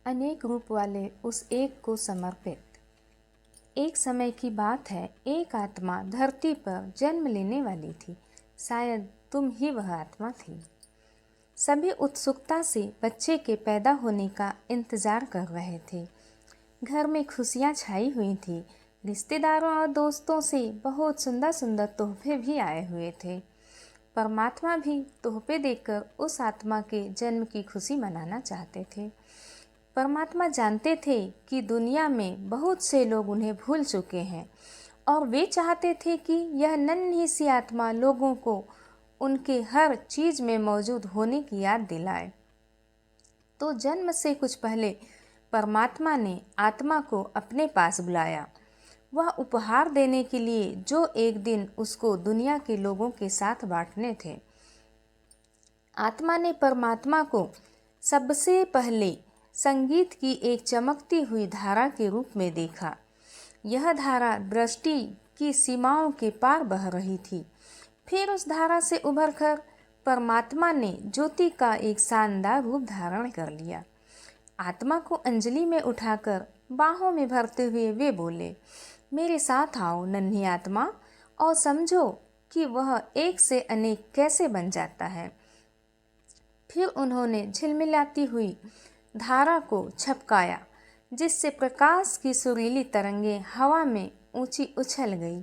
अनेक रूप वाले उस एक को समर्पित। एक समय की बात है, एक आत्मा धरती पर जन्म लेने वाली थी। शायद तुम ही वह आत्मा थी। सभी उत्सुकता से बच्चे के पैदा होने का इंतजार कर रहे थे। घर में खुशियां छाई हुई थी। रिश्तेदारों और दोस्तों से बहुत सुंदर सुंदर तोहफे भी आए हुए थे। परमात्मा भी तोहफे देकर उस आत्मा के जन्म की खुशी मनाना चाहते थे। परमात्मा जानते थे कि दुनिया में बहुत से लोग उन्हें भूल चुके हैं और वे चाहते थे कि यह नन्ही सी आत्मा लोगों को उनके हर चीज में मौजूद होने की याद दिलाए। तो जन्म से कुछ पहले परमात्मा ने आत्मा को अपने पास बुलाया, वह उपहार देने के लिए जो एक दिन उसको दुनिया के लोगों के साथ बांटने थे। आत्मा ने परमात्मा को सबसे पहले संगीत की एक चमकती हुई धारा के रूप में देखा। यह धारा दृष्टि की सीमाओं के पार बह रही थी। फिर उस धारा से उभरकर परमात्मा ने ज्योति का एक शानदार रूप धारण कर लिया। आत्मा को अंजलि में उठाकर बाहों में भरते हुए वे बोले, मेरे साथ आओ नन्ही आत्मा और समझो कि वह एक से अनेक कैसे बन जाता है। फिर उन्होंने झिलमिलाती हुई धारा को छपकाया, जिससे प्रकाश की सुरीली तरंगें हवा में ऊंची उछल गई।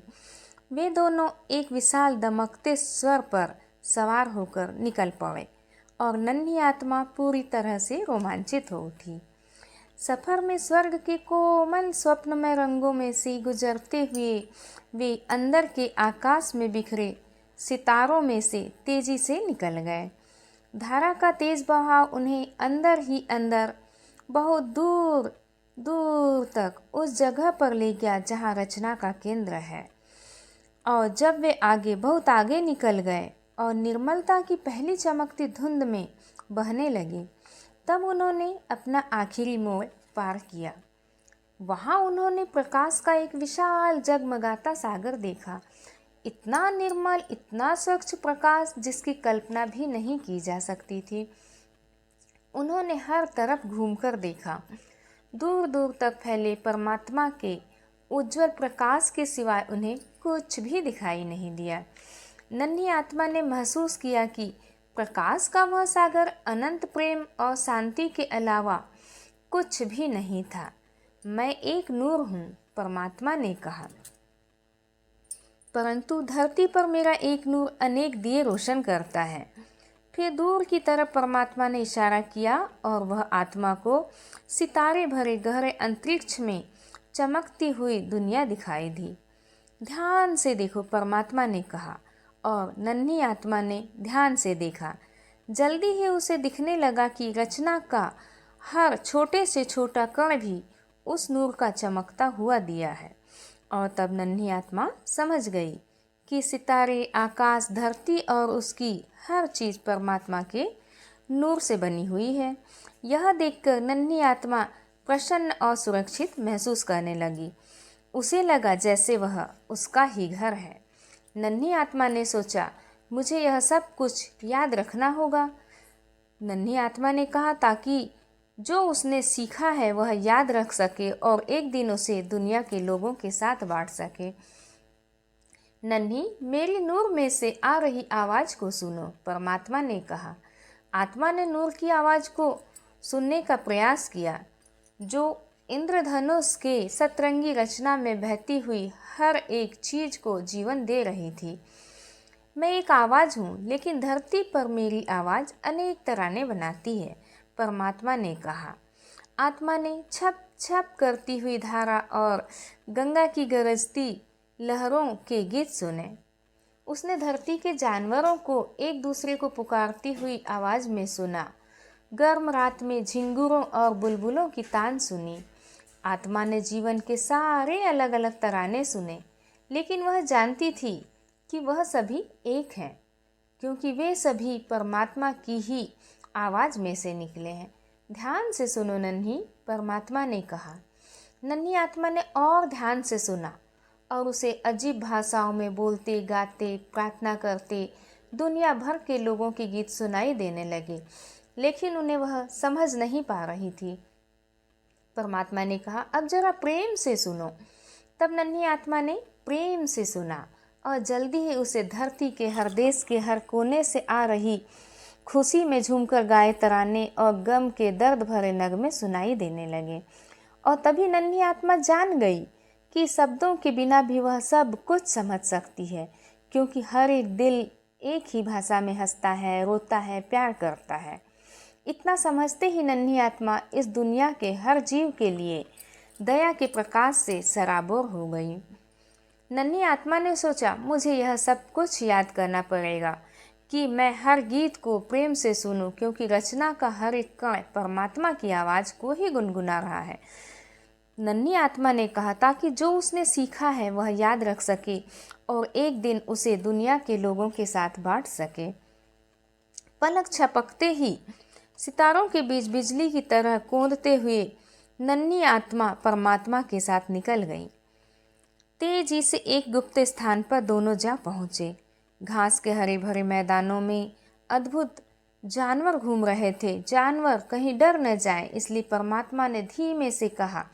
वे दोनों एक विशाल दमकते स्वर पर सवार होकर निकल पड़े और नन्ही आत्मा पूरी तरह से रोमांचित हो उठी। सफर में स्वर्ग के कोमल स्वप्नमय रंगों में से गुजरते हुए वे अंदर के आकाश में बिखरे सितारों में से तेजी से निकल गए। धारा का तेज बहाव उन्हें अंदर ही अंदर बहुत दूर दूर तक उस जगह पर ले गया जहाँ रचना का केंद्र है। और जब वे आगे बहुत आगे निकल गए और निर्मलता की पहली चमकती धुंध में बहने लगे, तब उन्होंने अपना आखिरी मोड़ पार किया। वहाँ उन्होंने प्रकाश का एक विशाल जगमगाता सागर देखा। इतना निर्मल, इतना स्वच्छ प्रकाश जिसकी कल्पना भी नहीं की जा सकती थी। उन्होंने हर तरफ घूमकर देखा। दूर दूर तक फैले परमात्मा के उज्जवल प्रकाश के सिवाय उन्हें कुछ भी दिखाई नहीं दिया। नन्ही आत्मा ने महसूस किया कि प्रकाश का वह सागर अनंत प्रेम और शांति के अलावा कुछ भी नहीं था। मैं एक नूर हूँ, परमात्मा ने कहा, परंतु धरती पर मेरा एक नूर अनेक दिए रोशन करता है। फिर दूर की तरफ परमात्मा ने इशारा किया और वह आत्मा को सितारे भरे गहरे अंतरिक्ष में चमकती हुई दुनिया दिखाई दी। ध्यान से देखो, परमात्मा ने कहा, और नन्ही आत्मा ने ध्यान से देखा। जल्दी ही उसे दिखने लगा कि रचना का हर छोटे से छोटा कण भी उस नूर का चमकता हुआ दिया है। और तब नन्ही आत्मा समझ गई कि सितारे, आकाश, धरती और उसकी हर चीज़ परमात्मा के नूर से बनी हुई है। यह देखकर नन्ही आत्मा प्रसन्न और सुरक्षित महसूस करने लगी। उसे लगा जैसे वह उसका ही घर है। नन्ही आत्मा ने सोचा, मुझे यह सब कुछ याद रखना होगा। नन्ही आत्मा ने कहा, ताकि जो उसने सीखा है वह याद रख सके और एक दिन उसे दुनिया के लोगों के साथ बांट सके। नन्ही, मेरी नूर में से आ रही आवाज़ को सुनो, परमात्मा ने कहा। आत्मा ने नूर की आवाज़ को सुनने का प्रयास किया, जो इंद्रधनुष के सतरंगी रचना में बहती हुई हर एक चीज को जीवन दे रही थी। मैं एक आवाज़ हूँ, लेकिन धरती पर मेरी आवाज़ अनेक तराने बनाती है, परमात्मा ने कहा। आत्मा ने छप छप करती हुई धारा और गंगा की गरजती लहरों के गीत सुने। उसने धरती के जानवरों को एक दूसरे को पुकारती हुई आवाज़ में सुना। गर्म रात में झिंगुरों और बुलबुलों की तान सुनी। आत्मा ने जीवन के सारे अलग अलग तराने सुने, लेकिन वह जानती थी कि वह सभी एक हैं, क्योंकि वे सभी परमात्मा की ही आवाज़ में से निकले हैं। ध्यान से सुनो नन्ही, परमात्मा ने कहा। नन्ही आत्मा ने और ध्यान से सुना और उसे अजीब भाषाओं में बोलते, गाते, प्रार्थना करते दुनिया भर के लोगों के गीत सुनाई देने लगे, लेकिन उन्हें वह समझ नहीं पा रही थी। परमात्मा ने कहा, अब जरा प्रेम से सुनो। तब नन्ही आत्मा ने प्रेम से सुना और जल्दी ही उसे धरती के हर देश के हर कोने से आ रही खुशी में झूमकर गाए तराने और गम के दर्द भरे नगमे सुनाई देने लगे। और तभी नन्ही आत्मा जान गई कि शब्दों के बिना भी वह सब कुछ समझ सकती है, क्योंकि हर एक दिल एक ही भाषा में हंसता है, रोता है, प्यार करता है। इतना समझते ही नन्ही आत्मा इस दुनिया के हर जीव के लिए दया के प्रकाश से सराबोर हो गई। नन्ही आत्मा ने सोचा, मुझे यह सब कुछ याद करना पड़ेगा कि मैं हर गीत को प्रेम से सुनूं, क्योंकि रचना का हर एक कण परमात्मा की आवाज़ को ही गुनगुना रहा है। नन्ही आत्मा ने कहा, ताकि जो उसने सीखा है वह याद रख सके और एक दिन उसे दुनिया के लोगों के साथ बांट सके। पलक झपकते ही सितारों के बीच बिजली की तरह कूदते हुए नन्ही आत्मा परमात्मा के साथ निकल गई। तेजी से एक गुप्त स्थान पर दोनों जा पहुँचे। घास के हरे भरे मैदानों में अद्भुत जानवर घूम रहे थे। जानवर कहीं डर न जाए, इसलिए परमात्मा ने धीमे से कहा,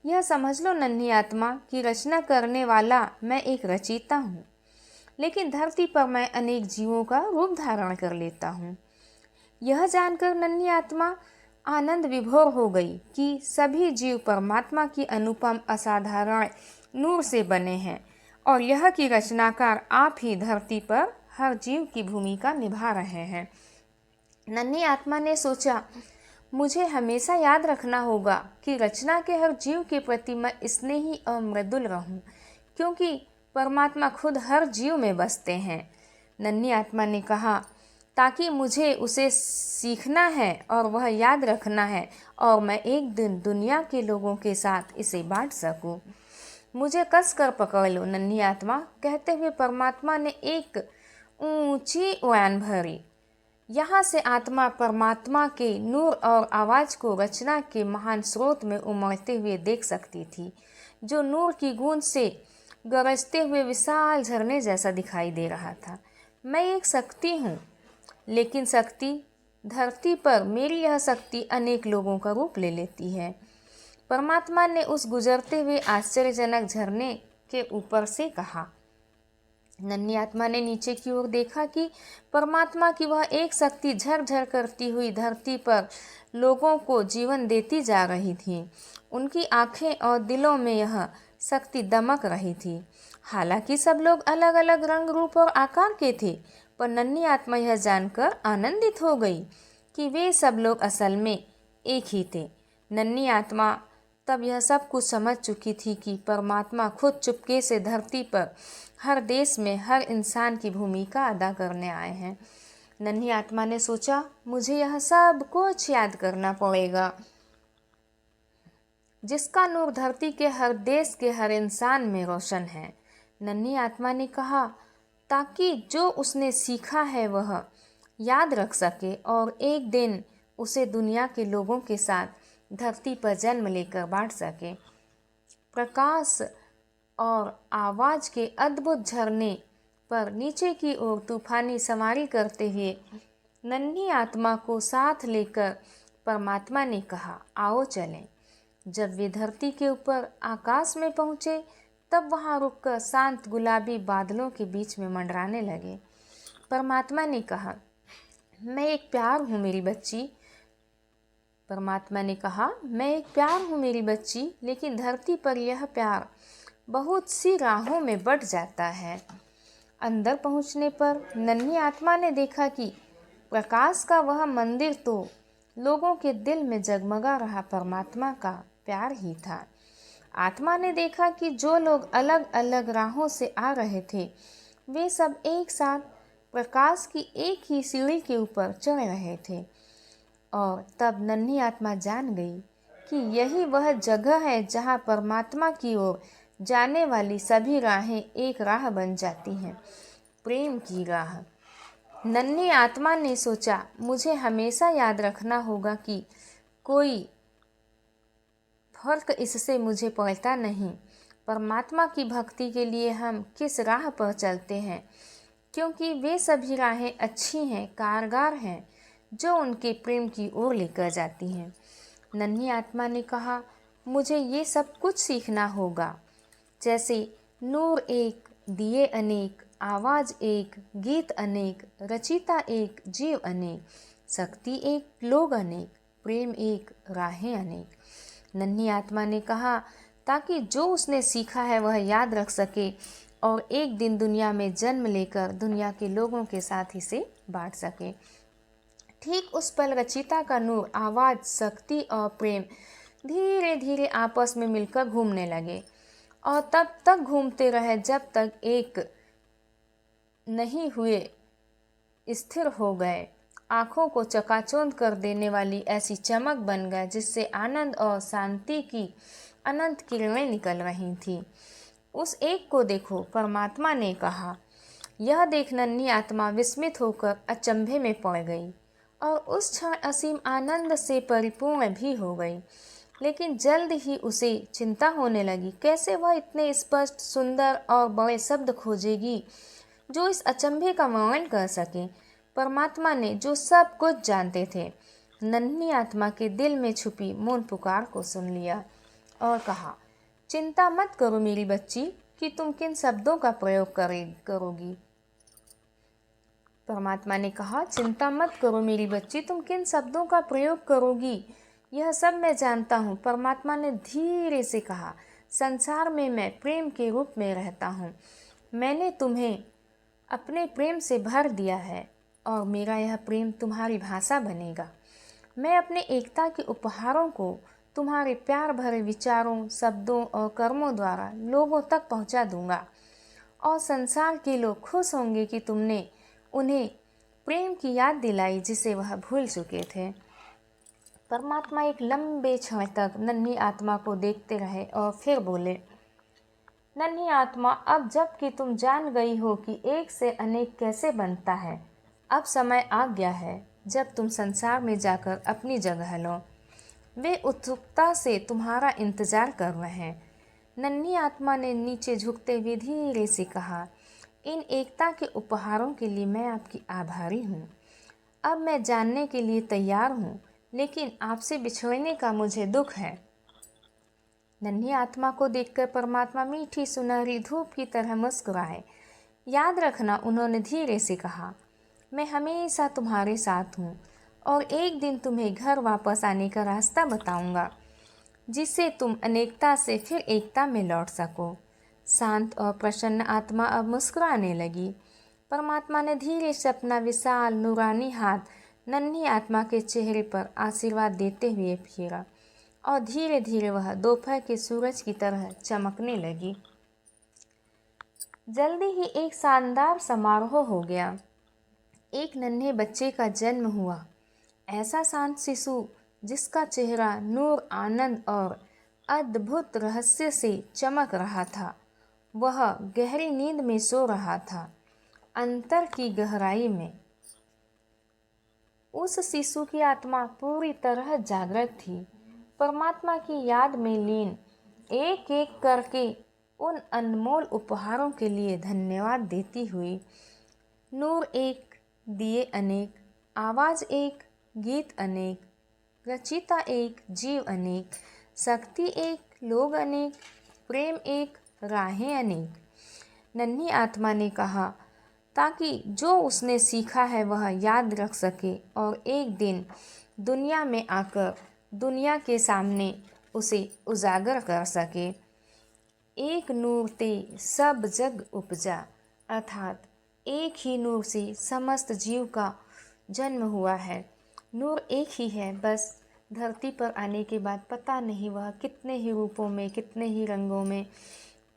यह समझ लो नन्ही आत्मा कि रचना करने वाला मैं एक रचयिता हूँ, लेकिन धरती पर मैं अनेक जीवों का रूप धारण कर लेता हूँ। यह जानकर नन्ही आत्मा आनंद विभोर हो गई कि सभी जीव परमात्मा की अनुपम असाधारण नूर से बने हैं और यह कि रचनाकार आप ही धरती पर हर जीव की भूमिका निभा रहे हैं। नन्ही आत्मा ने सोचा, मुझे हमेशा याद रखना होगा कि रचना के हर जीव के प्रति मैं स्नेही और मृदुल रहूं, क्योंकि परमात्मा खुद हर जीव में बसते हैं। नन्ही आत्मा ने कहा, ताकि मुझे उसे सीखना है और वह याद रखना है और मैं एक दिन दुनिया के लोगों के साथ इसे बांट सकूं। मुझे कस कर पकड़ लो नन्ही आत्मा, कहते हुए परमात्मा ने एक ऊंची उड़ान भरी। यहाँ से आत्मा परमात्मा के नूर और आवाज़ को रचना के महान स्रोत में उमड़ते हुए देख सकती थी, जो नूर की गूंज से गरजते हुए विशाल झरने जैसा दिखाई दे रहा था। मैं एक शक्ति हूँ, लेकिन शक्ति धरती पर मेरी यह शक्ति अनेक लोगों का रूप ले लेती है। परमात्मा ने उस गुजरते हुए आश्चर्यजनक झरने के ऊपर से कहा। नन्ही आत्मा ने नीचे की ओर देखा कि परमात्मा की वह एक शक्ति झरझर करती हुई धरती पर लोगों को जीवन देती जा रही थी। उनकी आंखें और दिलों में यह शक्ति दमक रही थी। हालांकि सब लोग अलग अलग रंग, रूप और आकार के थे, पर नन्ही आत्मा यह जानकर आनंदित हो गई कि वे सब लोग असल में एक ही थे। नन्ही आत्मा तब यह सब कुछ समझ चुकी थी कि परमात्मा खुद चुपके से धरती पर हर देश में हर इंसान की भूमिका अदा करने आए हैं। नन्ही आत्मा ने सोचा, मुझे यह सब कुछ याद करना पड़ेगा, जिसका नूर धरती के हर देश के हर इंसान में रोशन है। नन्ही आत्मा ने कहा, ताकि जो उसने सीखा है वह याद रख सके और एक दिन उसे दुनिया के लोगों के साथ धरती पर जन्म लेकर बांट सके। प्रकाश और आवाज़ के अद्भुत झरने पर नीचे की ओर तूफानी सवारी करते हुए नन्ही आत्मा को साथ लेकर परमात्मा ने कहा, आओ चलें। जब वे धरती के ऊपर आकाश में पहुँचे, तब वहाँ रुककर शांत गुलाबी बादलों के बीच में मंडराने लगे। परमात्मा ने कहा, मैं एक प्यार हूँ मेरी बच्ची। परमात्मा ने कहा, मैं एक प्यार हूँ मेरी बच्ची, लेकिन धरती पर यह प्यार बहुत सी राहों में बट जाता है। अंदर पहुँचने पर नन्ही आत्मा ने देखा कि प्रकाश का वह मंदिर तो लोगों के दिल में जगमगा रहा परमात्मा का प्यार ही था। आत्मा ने देखा कि जो लोग अलग अलग राहों से आ रहे थे, वे सब एक साथ प्रकाश की एक ही सीढ़ी के ऊपर चढ़ रहे थे। और तब नन्ही आत्मा जान गई कि यही वह जगह है जहाँ परमात्मा की ओर जाने वाली सभी राहें एक राह बन जाती हैं, प्रेम की राह। नन्ही आत्मा ने सोचा, मुझे हमेशा याद रखना होगा कि कोई फर्क इससे मुझे पड़ता नहीं परमात्मा की भक्ति के लिए हम किस राह पर चलते हैं, क्योंकि वे सभी राहें अच्छी हैं, कारगर हैं, जो उनके प्रेम की ओर लेकर जाती हैं। नन्ही आत्मा ने कहा, मुझे ये सब कुछ सीखना होगा, जैसे नूर एक, दिए अनेक, आवाज़ एक, गीत अनेक, रचिता एक, जीव अनेक, शक्ति एक, लोग अनेक, प्रेम एक, राहें अनेक। नन्ही आत्मा ने कहा, ताकि जो उसने सीखा है वह याद रख सके और एक दिन दुनिया में जन्म लेकर दुनिया के लोगों के साथ इसे बांट सके। ठीक उस पल रचिता का नूर, आवाज़, शक्ति और प्रेम धीरे धीरे आपस में मिलकर घूमने लगे और तब तक घूमते रहे जब तक एक नहीं हुए स्थिर हो गए। आँखों को चकाचौंध कर देने वाली ऐसी चमक बन गए जिससे आनंद और शांति की अनंत किरणें निकल रही थीं। उस एक को देखो, परमात्मा ने कहा। यह देख नन्ही आत्मा विस्मित होकर अचंभे में पड़ गई और उस क्षण असीम आनंद से परिपूर्ण भी हो गई। लेकिन जल्द ही उसे चिंता होने लगी, कैसे वह इतने स्पष्ट, सुंदर और बड़े शब्द खोजेगी जो इस अचंभे का वर्णन कर सके। परमात्मा ने, जो सब कुछ जानते थे, नन्ही आत्मा के दिल में छुपी मौन पुकार को सुन लिया और कहा, चिंता मत करो मेरी बच्ची कि तुम किन शब्दों का प्रयोग करोगी। परमात्मा ने कहा, चिंता मत करो मेरी बच्ची, तुम किन शब्दों का प्रयोग करोगी, यह सब मैं जानता हूँ। परमात्मा ने धीरे से कहा, संसार में मैं प्रेम के रूप में रहता हूँ। मैंने तुम्हें अपने प्रेम से भर दिया है और मेरा यह प्रेम तुम्हारी भाषा बनेगा। मैं अपने एकता के उपहारों को तुम्हारे प्यार भरे विचारों, शब्दों और कर्मों द्वारा लोगों तक पहुंचा दूंगा और संसार के लोग खुश होंगे कि तुमने उन्हें प्रेम की याद दिलाई जिसे वह भूल चुके थे। परमात्मा एक लंबे क्षण तक नन्ही आत्मा को देखते रहे और फिर बोले, नन्ही आत्मा, अब जबकि तुम जान गई हो कि एक से अनेक कैसे बनता है, अब समय आ गया है जब तुम संसार में जाकर अपनी जगह लो। वे उत्सुकता से तुम्हारा इंतजार कर रहे हैं। नन्ही आत्मा ने नीचे झुकते हुए धीरे से कहा, इन एकता के उपहारों के लिए मैं आपकी आभारी हूँ। अब मैं जानने के लिए तैयार हूँ, लेकिन आपसे बिछड़ने का मुझे दुख है। नन्ही आत्मा को देखकर परमात्मा मीठी सुनहरी धूप की तरह मुस्कुराए। याद रखना, उन्होंने धीरे से कहा, मैं हमेशा तुम्हारे साथ हूँ और एक दिन तुम्हें घर वापस आने का रास्ता बताऊँगा, जिससे तुम अनेकता से फिर एकता में लौट सको। शांत और प्रसन्न आत्मा अब मुस्कुराने लगी। परमात्मा ने धीरे से अपना विशाल नूरानी हाथ नन्ही आत्मा के चेहरे पर आशीर्वाद देते हुए फेरा और धीरे धीरे वह दोपहर के सूरज की तरह चमकने लगी। जल्दी ही एक शानदार समारोह हो गया। एक नन्हे बच्चे का जन्म हुआ, ऐसा शांत शिशु जिसका चेहरा नूर, आनंद और अद्भुत रहस्य से चमक रहा था। वह गहरी नींद में सो रहा था, अंतर की गहराई में। उस शिशु की आत्मा पूरी तरह जागृत थी, परमात्मा की याद में लीन, एक एक करके उन अनमोल उपहारों के लिए धन्यवाद देती हुई। नूर एक, दिए अनेक, आवाज़ एक, गीत अनेक, रचिता एक, जीव अनेक, शक्ति एक, लोग अनेक, प्रेम एक, राहें अनेक। नन्ही आत्मा ने कहा, ताकि जो उसने सीखा है वह याद रख सके और एक दिन दुनिया में आकर दुनिया के सामने उसे उजागर कर सके। एक नूर ते सब जग उपजा, अर्थात एक ही नूर से समस्त जीव का जन्म हुआ है। नूर एक ही है, बस धरती पर आने के बाद पता नहीं वह कितने ही रूपों में, कितने ही रंगों में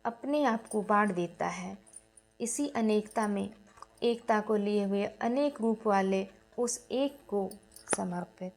अपने आप को बांट देता है। इसी अनेकता में एकता को लिए हुए अनेक रूप वाले उस एक को समर्पित।